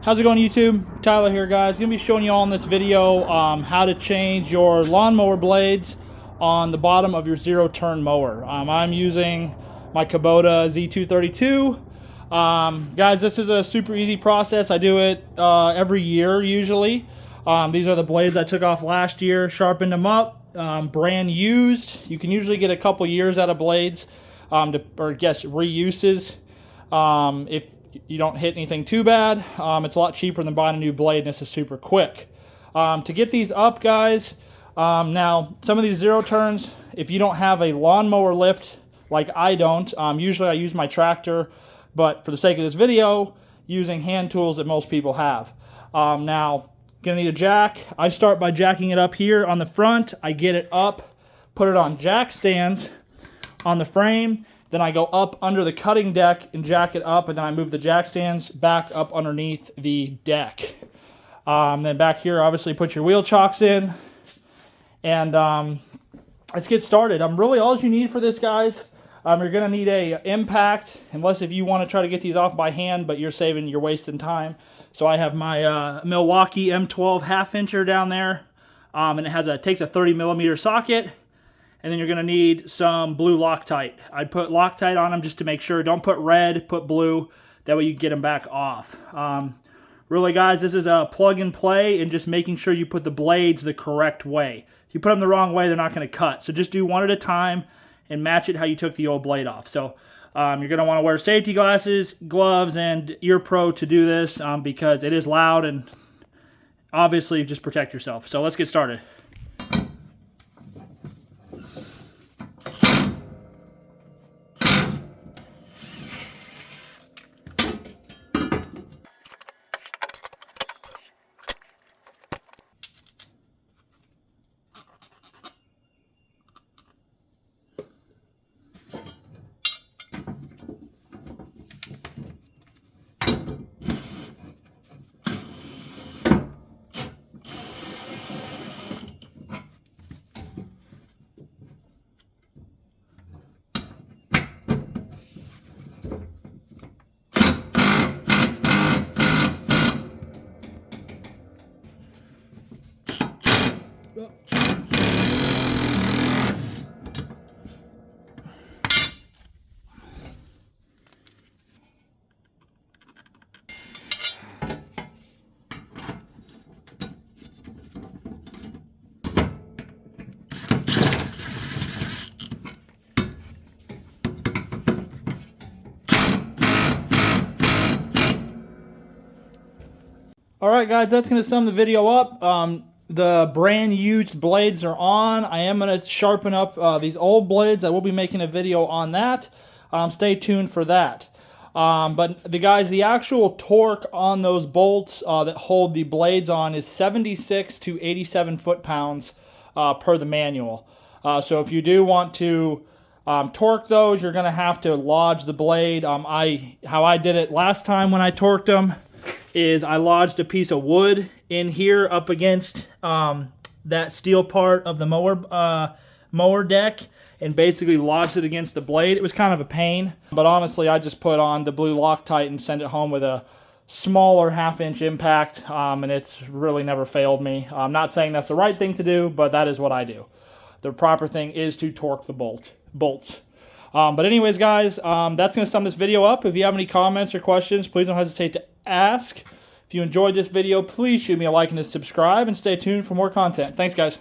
How's it going, YouTube? Tyler here, guys. Gonna be showing you all in this video how to change your lawnmower blades on the bottom of your zero-turn mower. I'm using my Kubota Z232. Guys, this is a super easy process. I do it every year usually. These are the blades I took off last year, sharpened them up, brand used. You can usually get a couple years out of blades, reuses. If you don't hit anything too bad, it's a lot cheaper than buying a new blade, and this is super quick. To get these up, guys, now some of these zero turns, if you don't have a lawnmower lift like I don't, usually I use my tractor, but for the sake of this video, using hand tools that most people have. Now, gonna need a jack. I start by jacking it up here on the front. I get it up, put it on jack stands on the frame. Then I go up under the cutting deck and jack it up, and then I move the jack stands back up underneath the deck. Then back here, obviously, put your wheel chocks in, and let's get started. Really all you need for this, guys, you're gonna need a impact, unless if you want to try to get these off by hand, but you're wasting time. So I have my Milwaukee M12 half-incher down there, and it takes a 30mm socket. And then you're going to need some blue Loctite. I'd put Loctite on them just to make sure. Don't put red, put blue. That way you get them back off. Really, guys, this is a plug and play and just making sure you put the blades the correct way. If you put them the wrong way, they're not going to cut. So just do one at a time and match it how you took the old blade off. So you're going to want to wear safety glasses, gloves, and ear pro to do this because it is loud, and obviously just protect yourself. So let's get started. Alright, guys, that's going to sum the video up. The brand used blades are on. I am going to sharpen up these old blades. I will be making a video on that. Stay tuned for that. But the actual torque on those bolts that hold the blades on is 76 to 87 foot-pounds per the manual. So if you do want to torque those, you're going to have to lodge the blade. How I did it last time when I torqued them is I lodged a piece of wood in here up against that steel part of the mower deck and basically lodged it against the blade. It was kind of a pain, but honestly I just put on the blue Loctite and sent it home with a smaller half-inch impact, and it's really never failed me. I'm not saying that's the right thing to do, but that is what I do. The proper thing is to torque the bolts. But anyways, guys, that's going to sum this video up. If you have any comments or questions, please don't hesitate to ask. If you enjoyed this video, please shoot me a like and a subscribe, and stay tuned for more content. Thanks, guys.